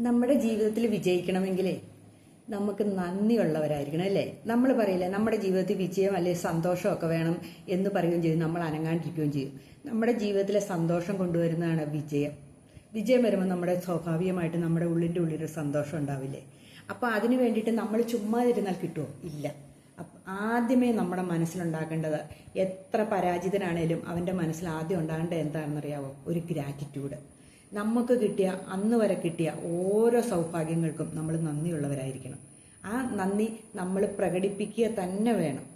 നമ്മുടെ ജീവിതത്തിൽ വിജയിക്കണമെങ്കിലേ നമുക്ക് നന്ദിയുള്ളവരായിരിക്കണം അല്ലേ. നമ്മൾ പറയില്ലേ നമ്മുടെ ജീവിതത്തിൽ വിജയം അല്ലെ സന്തോഷമൊക്കെ വേണം എന്ന് പറയുകയും ചെയ്യും, നമ്മൾ അനങ്ങാണ്ടിരിക്കുകയും ചെയ്യും. നമ്മുടെ ജീവിതത്തിലെ സന്തോഷം കൊണ്ടുവരുന്നതാണ് വിജയം. വിജയം വരുമ്പോൾ നമ്മുടെ സ്വാഭാവികമായിട്ട് നമ്മുടെ ഉള്ളിൻ്റെ ഉള്ളിലൊരു സന്തോഷം ഉണ്ടാവില്ലേ. അപ്പോൾ അതിന് വേണ്ടിയിട്ട് നമ്മൾ ചുമ്മാ ഇരുന്നാൽ കിട്ടുമോ? ഇല്ല. ആദ്യമേ നമ്മുടെ മനസ്സിലുണ്ടാക്കേണ്ടത്, എത്ര പരാജിതനാണേലും അവൻ്റെ മനസ്സിൽ ആദ്യം ഉണ്ടാകേണ്ടത് എന്താണെന്നറിയാവോ? ഒരു ഗ്രാറ്റിറ്റ്യൂഡ്. നമുക്ക് കിട്ടിയ അന്ന് വരെ കിട്ടിയ ഓരോ സൗഭാഗ്യങ്ങൾക്കും നമ്മൾ നന്ദിയുള്ളവരായിരിക്കണം. ആ നന്ദി നമ്മൾ പ്രകടിപ്പിക്കുക തന്നെ വേണം.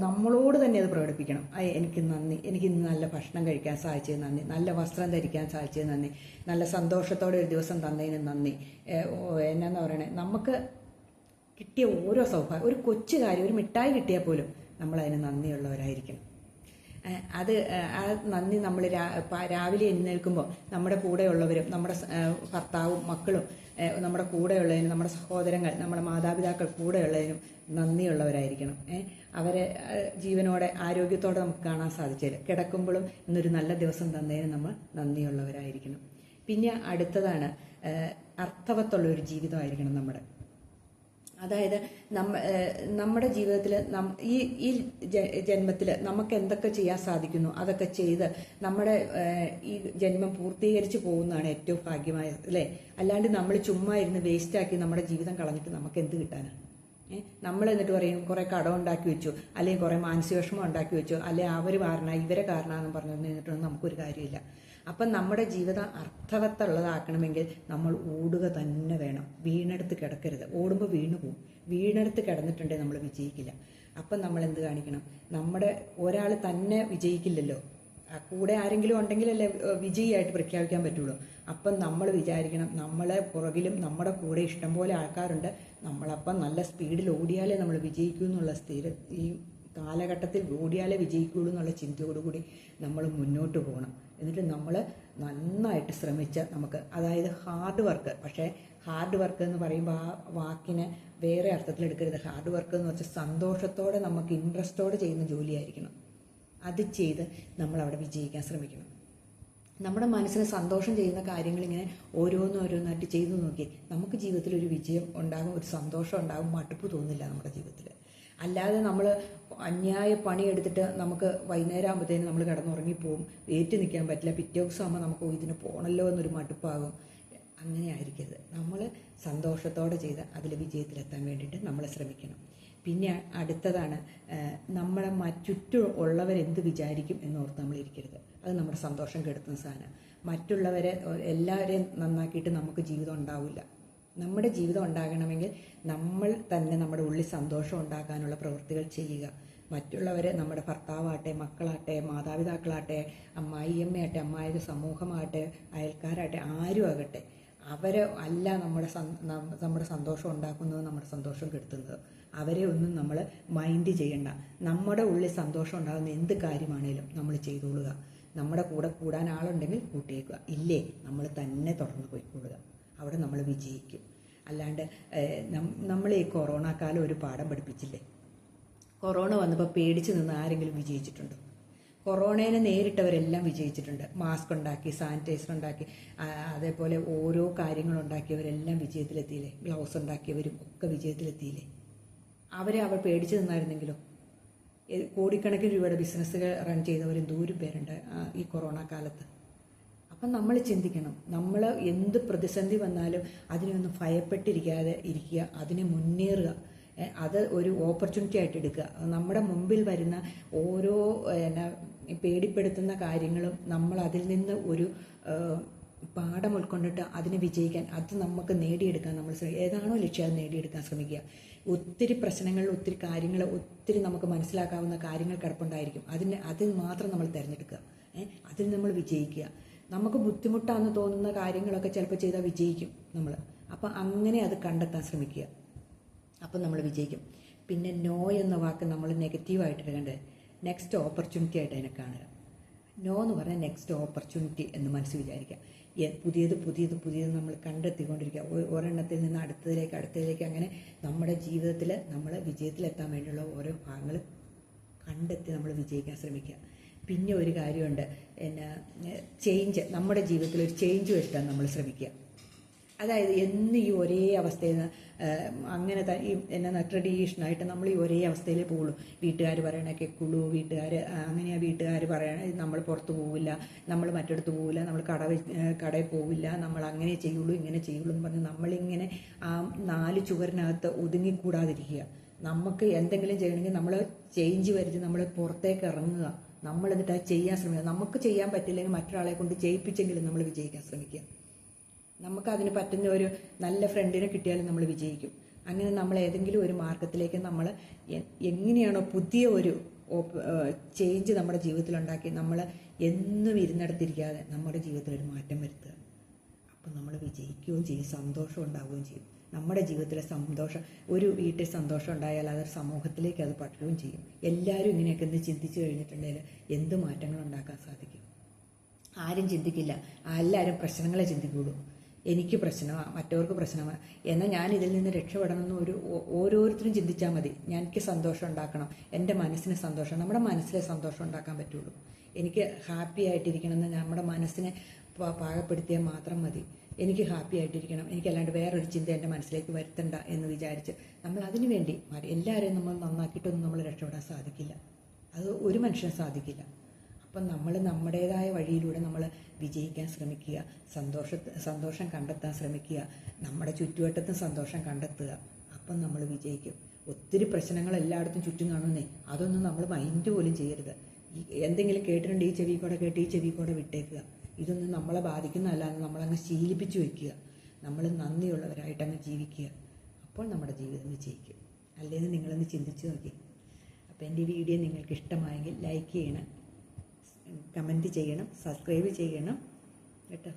നമ്മളോട് തന്നെ അത് പ്രകടിപ്പിക്കണം. എനിക്ക് നന്ദി, എനിക്ക് ഇന്ന് നല്ല ഭക്ഷണം കഴിക്കാൻ സാധിച്ചത് നന്ദി, നല്ല വസ്ത്രം ധരിക്കാൻ സാധിച്ചത് നന്ദി, നല്ല സന്തോഷത്തോടെ ഒരു ദിവസം തന്നതിന് നന്ദി. എന്നാന്ന് പറയണേ, നമുക്ക് കിട്ടിയ ഓരോ സൗഭാഗ്യം, ഒരു കൊച്ചു കാര്യം, ഒരു മിഠായി കിട്ടിയാൽ പോലും നമ്മളതിന് നന്ദിയുള്ളവരായിരിക്കണം. അത് ആ നന്ദി നമ്മൾ രാവിലെ എഴുന്നേൽക്കുമ്പോൾ നമ്മുടെ കൂടെയുള്ളവരും, നമ്മുടെ ഭർത്താവും മക്കളും, നമ്മുടെ കൂടെയുള്ളതിനും, നമ്മുടെ സഹോദരങ്ങൾ, നമ്മുടെ മാതാപിതാക്കൾ കൂടെയുള്ളതിനും നന്ദിയുള്ളവരായിരിക്കണം. അവരെ ജീവനോടെ ആരോഗ്യത്തോടെ നമുക്ക് കാണാൻ സാധിച്ചത്, കിടക്കുമ്പോഴും ഇന്നൊരു നല്ല ദിവസം തന്നതിന് നമ്മൾ നന്ദിയുള്ളവരായിരിക്കണം. പിന്നെ അടുത്തതാണ് അർത്ഥവത്തുള്ള ഒരു ജീവിതമായിരിക്കണം നമ്മുടെ. അതായത് നമ്മുടെ ജീവിതത്തിൽ ഈ ജന്മത്തിൽ നമുക്ക് എന്തൊക്കെ ചെയ്യാൻ സാധിക്കുന്നു അതൊക്കെ ചെയ്ത് നമ്മുടെ ഈ ജന്മം പൂർത്തീകരിച്ച് പോകുന്നതാണ് ഏറ്റവും ഭാഗ്യമായത് അല്ലേ. അല്ലാണ്ട് നമ്മൾ ചുമ്മാ ഇരുന്ന് വേസ്റ്റാക്കി നമ്മുടെ ജീവിതം കളഞ്ഞിട്ട് നമുക്ക് എന്ത് കിട്ടാനാണ്? നമ്മൾ എന്നിട്ട് പറയും കുറേ കടം ഉണ്ടാക്കി വെച്ചു, അല്ലെങ്കിൽ കുറേ മാനസിക വിഷമം ഉണ്ടാക്കി വെച്ചു, അല്ലെങ്കിൽ അവർ കാരണം ഇവരെ കാരണമെന്ന് പറഞ്ഞു നിന്നിട്ടൊന്നും നമുക്കൊരു കാര്യമില്ല. അപ്പം നമ്മുടെ ജീവിതം അർത്ഥവത്തുള്ളതാക്കണമെങ്കിൽ നമ്മൾ ഓടുക തന്നെ വേണം. വീണെടുത്ത് കിടക്കരുത്. ഓടുമ്പോൾ വീണു പോകും. വീണെടുത്ത് കിടന്നിട്ടുണ്ടെങ്കിൽ നമ്മൾ വിജയിക്കില്ല. അപ്പം നമ്മൾ എന്ത് കാണിക്കണം? നമ്മുടെ ഒരാൾ തന്നെ വിജയിക്കില്ലല്ലോ, കൂടെ ആരെങ്കിലും ഉണ്ടെങ്കിലല്ലേ വിജയിയായിട്ട് പ്രഖ്യാപിക്കാൻ പറ്റുള്ളൂ. അപ്പം നമ്മൾ വിചാരിക്കണം, നമ്മളെ പുറകിലും നമ്മുടെ കൂടെ ഇഷ്ടംപോലെ ആൾക്കാരുണ്ട്, നമ്മളപ്പം നല്ല സ്പീഡിൽ ഓടിയാലേ നമ്മൾ വിജയിക്കൂ എന്നുള്ള ഈ കാലഘട്ടത്തിൽ ഓടിയാലേ വിജയിക്കുള്ളൂ എന്നുള്ള ചിന്തയോടുകൂടി നമ്മൾ മുന്നോട്ട് പോകണം. എന്നിട്ട് നമ്മൾ നന്നായിട്ട് ശ്രമിച്ച് നമുക്ക്, അതായത് ഹാർഡ് വർക്ക്. പക്ഷേ ഹാർഡ് വർക്ക് എന്ന് പറയുമ്പോൾ ആ വാക്കിനെ വേറെ അർത്ഥത്തിലെടുക്കരുത്. ഹാർഡ് വർക്ക് എന്ന് വെച്ചാൽ സന്തോഷത്തോടെ നമുക്ക് ഇൻട്രസ്റ്റോടെ ചെയ്യുന്ന ജോലിയായിരിക്കണം. അത് ചെയ്ത് നമ്മൾ അവിടെ വിജയിക്കാൻ ശ്രമിക്കണം. നമ്മുടെ മനസ്സിന് സന്തോഷം ചെയ്യുന്ന കാര്യങ്ങൾ ഇങ്ങനെ ഓരോന്നോരോന്നായിട്ട് ചെയ്തു നോക്കി നമുക്ക് ജീവിതത്തിൽ ഒരു വിജയം ഉണ്ടാകും, ഒരു സന്തോഷം ഉണ്ടാകും, മടുപ്പ് തോന്നില്ല നമ്മുടെ ജീവിതത്തിൽ. അല്ലാതെ നമ്മൾ അന്യായ പണിയെടുത്തിട്ട് നമുക്ക് വൈകുന്നേരം ആകുമ്പോഴത്തേനും നമ്മൾ കിടന്നുറങ്ങിപ്പോവും, ഏറ്റു നിൽക്കാൻ പറ്റില്ല, പിറ്റേ ദിവസം ആകുമ്പോൾ നമുക്ക് ഇതിന് പോകണല്ലോ എന്നൊരു മടുപ്പാകും. അങ്ങനെ ആയിരിക്കരുത്. നമ്മൾ സന്തോഷത്തോടെ ചെയ്ത് അതിൽ വിജയത്തിലെത്താൻ വേണ്ടിയിട്ട് നമ്മൾ ശ്രമിക്കണം. പിന്നെ അടുത്തതാണ്, നമ്മളെ ചുറ്റും ഉള്ളവരെന്ത് വിചാരിക്കും എന്നോർത്ത് നമ്മളിരിക്കരുത്. അത് നമ്മുടെ സന്തോഷം കെടുത്തുന്ന സാധനം. മറ്റുള്ളവരെ എല്ലാവരെയും നന്നാക്കിയിട്ട് നമുക്ക് ജീവിതം ഉണ്ടാവില്ല. നമ്മുടെ ജീവിതം ഉണ്ടാകണമെങ്കിൽ നമ്മൾ തന്നെ നമ്മുടെ ഉള്ളിൽ സന്തോഷം ഉണ്ടാക്കാനുള്ള പ്രവൃത്തികൾ ചെയ്യുക. മറ്റുള്ളവരെ, നമ്മുടെ ഭർത്താവാട്ടെ, മക്കളാട്ടെ, മാതാപിതാക്കളാട്ടെ, അമ്മായിയമ്മയാട്ടെ, അമ്മായിയുടെ സമൂഹമാകട്ടെ, അയൽക്കാരാട്ടെ, ആരും ആകട്ടെ, അവരെ അല്ല നമ്മുടെ സന്തോഷം ഉണ്ടാക്കുന്നത്, നമ്മുടെ സന്തോഷം കെടുത്തുന്നത്. അവരെ ഒന്നും നമ്മൾ മൈൻഡ് ചെയ്യണ്ട. നമ്മുടെ ഉള്ളിൽ സന്തോഷം ഉണ്ടാകുന്ന എന്ത് കാര്യമാണേലും നമ്മൾ ചെയ്തുകൊള്ളുക. നമ്മുടെ കൂടെ കൂടാൻ ആളുണ്ടെങ്കിൽ കൂട്ടിയേക്കുക, ഇല്ലേ നമ്മൾ തന്നെ തുടർന്ന് പോയിക്കൊള്ളുക. അവിടെ നമ്മൾ വിജയിക്കും. അല്ലാണ്ട് നമ്മൾ ഈ കൊറോണ കാലം ഒരു പാഠം പഠിപ്പിച്ചില്ലേ? കൊറോണ വന്നപ്പോൾ പേടിച്ച് നിന്ന് ആരെങ്കിലും വിജയിച്ചിട്ടുണ്ടോ? കൊറോണയെ നേരിട്ടവരെല്ലാം വിജയിച്ചിട്ടുണ്ട്. മാസ്ക് ഉണ്ടാക്കി, സാനിറ്റൈസർ ഉണ്ടാക്കി, അതേപോലെ ഓരോ കാര്യങ്ങളുണ്ടാക്കിയവരെല്ലാം വിജയത്തിലെത്തിയില്ലേ? ഗ്ലൗസ് ഉണ്ടാക്കിയവരും ഒക്കെ വിജയത്തിലെത്തിയില്ലേ? അവർ പേടിച്ച് നിന്നായിരുന്നെങ്കിലോ? കോടിക്കണക്കിന് രൂപയുടെ ബിസിനസ്സുകൾ റൺ ചെയ്തവരും ദൂരം പേരുണ്ട് ഈ കൊറോണ കാലത്ത്. അപ്പം നമ്മൾ ചിന്തിക്കണം, നമ്മൾ എന്ത് പ്രതിസന്ധി വന്നാലും അതിനൊന്നും ഭയപ്പെട്ടിരിക്കാതെ ഇരിക്കുക, അതിനെ മുന്നേറുക. അത് ഒരു ഓപ്പർച്യൂണിറ്റി ആയിട്ട് എടുക്കുക. നമ്മുടെ മുമ്പിൽ വരുന്ന ഓരോ പേടിപ്പെടുത്തുന്ന കാര്യങ്ങളും നമ്മൾ അതിൽ നിന്ന് ഒരു പാഠം ഉൾക്കൊണ്ടിട്ട് അതിനെ വിജയിക്കാൻ, അത് നമുക്ക് നേടിയെടുക്കാൻ നമ്മൾ ഏതാണോ ലക്ഷ്യം അത് നേടിയെടുക്കാൻ ശ്രമിക്കുക. ഒത്തിരി പ്രശ്നങ്ങൾ, ഒത്തിരി കാര്യങ്ങൾ, ഒത്തിരി നമുക്ക് മനസ്സിലാക്കാവുന്ന കാര്യങ്ങൾ കിടപ്പുണ്ടായിരിക്കും. അതിൽ മാത്രം നമ്മൾ തിരഞ്ഞെടുക്കുക. അതിൽ നമ്മൾ വിജയിക്കുക. നമുക്ക് ബുദ്ധിമുട്ടാണെന്ന് തോന്നുന്ന കാര്യങ്ങളൊക്കെ ചിലപ്പോൾ ചെയ്താൽ വിജയിക്കും നമ്മൾ. അപ്പം അങ്ങനെ അത് കണ്ടെത്താൻ ശ്രമിക്കുക. അപ്പം നമ്മൾ വിജയിക്കും. പിന്നെ നോ എന്ന വാക്ക് നമ്മൾ നെഗറ്റീവായിട്ട് എടുക്കേണ്ടത് നെക്സ്റ്റ് ഓപ്പർച്യൂണിറ്റി ആയിട്ട് അതിനെ കാണുക. നോ എന്ന് പറഞ്ഞാൽ നെക്സ്റ്റ് ഓപ്പർച്യൂണിറ്റി എന്ന് മനസ്സിൽ വിചാരിക്കുക. പുതിയത് നമ്മൾ കണ്ടെത്തിക്കൊണ്ടിരിക്കുക. ഒരെണ്ണത്തിൽ നിന്ന് അടുത്തതിലേക്ക് അങ്ങനെ നമ്മുടെ ജീവിതത്തിൽ നമ്മൾ വിജയത്തിലെത്താൻ വേണ്ടിയുള്ള ഓരോ ഭാഗങ്ങൾ കണ്ടെത്തി നമ്മൾ വിജയിക്കാൻ ശ്രമിക്കുക. പിന്നെ ഒരു കാര്യമുണ്ട്, ചേഞ്ച്, നമ്മുടെ ജീവിതത്തിൽ ഒരു ചേഞ്ച് വരുത്താൻ നമ്മൾ ശ്രമിക്കുക. അതായത് എന്നും ഈ ഒരേ അവസ്ഥയിൽ നിന്ന് അങ്ങനെ ഈ എന്നാ ട്രഡീഷണായിട്ട് നമ്മൾ ഈ ഒരേ അവസ്ഥയിലേ പോകുള്ളൂ. വീട്ടുകാർ പറയണ കേൾക്കുള്ളൂ, അങ്ങനെയാണ് വീട്ടുകാർ പറയണ, നമ്മൾ പുറത്ത് പോവില്ല, നമ്മൾ മറ്റിടത്ത് പോവില്ല, നമ്മൾ കടയിൽ പോവില്ല, നമ്മൾ അങ്ങനെ ചെയ്യുള്ളൂ ഇങ്ങനെ ചെയ്യുള്ളൂ എന്ന് പറഞ്ഞ് നമ്മളിങ്ങനെ ആ 4 ചുവരിനകത്ത് ഒതുങ്ങിക്കൂടാതിരിക്കുക. നമുക്ക് എന്തെങ്കിലും ചെയ്യണമെങ്കിൽ നമ്മൾ ചേഞ്ച് വരുത്തി നമ്മൾ പുറത്തേക്ക് ഇറങ്ങുക. നമ്മൾ എന്നിട്ട് അത് ചെയ്യാൻ ശ്രമിക്കുക. നമുക്ക് ചെയ്യാൻ പറ്റില്ലെങ്കിൽ മറ്റൊരാളെ കൊണ്ട് ചെയ്യിപ്പിച്ചെങ്കിലും നമ്മൾ വിജയിക്കാൻ ശ്രമിക്കുക. നമുക്കതിന് പറ്റുന്ന ഒരു നല്ല ഫ്രണ്ടിനെ കിട്ടിയാലും നമ്മൾ വിജയിക്കും. അങ്ങനെ നമ്മൾ ഏതെങ്കിലും ഒരു മാർഗത്തിലേക്ക് നമ്മൾ എങ്ങനെയാണോ പുതിയ ഒരു ചേഞ്ച് നമ്മുടെ ജീവിതത്തിൽ ഉണ്ടാക്കി നമ്മൾ എന്നും ഇരുന്നിടത്തിരിക്കാതെ നമ്മുടെ ജീവിതത്തിൽ ഒരു മാറ്റം വരുത്തുക. അപ്പം നമ്മൾ വിജയിക്കുകയും ചെയ്യും, സന്തോഷം ഉണ്ടാവുകയും ചെയ്യും. നമ്മുടെ ജീവിതത്തിലെ സന്തോഷം, ഒരു വീട്ടിൽ സന്തോഷം ഉണ്ടായാൽ അതൊരു സമൂഹത്തിലേക്ക് അത് പറ്റുകയും ചെയ്യും. എല്ലാവരും ഇങ്ങനെയൊക്കെ ഒന്ന് ചിന്തിച്ചു കഴിഞ്ഞിട്ടുണ്ടെങ്കിൽ എന്ത് മാറ്റങ്ങൾ ഉണ്ടാക്കാൻ സാധിക്കും? ആരും ചിന്തിക്കില്ല. എല്ലാവരും പ്രശ്നങ്ങളെ ചിന്തിക്കുള്ളൂ. എനിക്ക് പ്രശ്നമാണ്, മറ്റവർക്ക് പ്രശ്നമാണ്, എന്നാൽ ഞാൻ ഇതിൽ നിന്ന് രക്ഷപ്പെടണമെന്ന് ഓരോരുത്തരും ചിന്തിച്ചാൽ മതി. എനിക്ക് സന്തോഷം ഉണ്ടാക്കണം, എൻ്റെ മനസ്സിന് സന്തോഷം, നമ്മുടെ മനസ്സിലെ സന്തോഷം ഉണ്ടാക്കാൻ പറ്റുള്ളൂ. എനിക്ക് ഹാപ്പി ആയിട്ടിരിക്കണമെന്ന് നമ്മുടെ മനസ്സിനെ പാകപ്പെടുത്തിയാൽ മാത്രം മതി. എനിക്ക് ഹാപ്പി ആയിട്ടിരിക്കണം, എനിക്കല്ലാണ്ട് വേറൊരു ചിന്ത എൻ്റെ മനസ്സിലേക്ക് വരുത്തണ്ട എന്ന് വിചാരിച്ച് നമ്മൾ അതിനു വേണ്ടി എല്ലാവരെയും നമ്മൾ നന്നാക്കിയിട്ടൊന്നും നമ്മൾ രക്ഷപ്പെടാൻ സാധിക്കില്ല. അത് ഒരു മനുഷ്യനും സാധിക്കില്ല. അപ്പം നമ്മൾ നമ്മുടേതായ വഴിയിലൂടെ നമ്മൾ വിജയിക്കാൻ ശ്രമിക്കുക, സന്തോഷം കണ്ടെത്താൻ ശ്രമിക്കുക, നമ്മുടെ ചുറ്റുവട്ടത്തും സന്തോഷം കണ്ടെത്തുക. അപ്പം നമ്മൾ വിജയിക്കും. ഒത്തിരി പ്രശ്നങ്ങൾ എല്ലായിടത്തും ചുറ്റും കാണുന്നേ, അതൊന്നും നമ്മൾ മൈൻഡ് പോലും ചെയ്യരുത്. എന്തെങ്കിലും കേട്ടിട്ടുണ്ട് ഈ ചെവി കൂടെ കേട്ട് ഈ ചെവി കൂടെ വിട്ടേക്കുക. ഇതൊന്നും നമ്മളെ ബാധിക്കുന്നതല്ലാതെ നമ്മളങ്ങ് ശീലിപ്പിച്ചു വയ്ക്കുക. നമ്മൾ നന്ദിയുള്ളവരായിട്ടങ്ങ് ജീവിക്കുക. അപ്പോൾ നമ്മുടെ ജീവിതം വിജയിക്കും. അല്ലെങ്കിൽ നിങ്ങളൊന്ന് ചിന്തിച്ചു നോക്കി. അപ്പോൾ എൻ്റെ ഈ വീഡിയോ നിങ്ങൾക്ക് ഇഷ്ടമായെങ്കിൽ ലൈക്ക് ചെയ്യണം, കമൻറ്റ് ചെയ്യണം, സബ്സ്ക്രൈബ് ചെയ്യണം കേട്ടോ.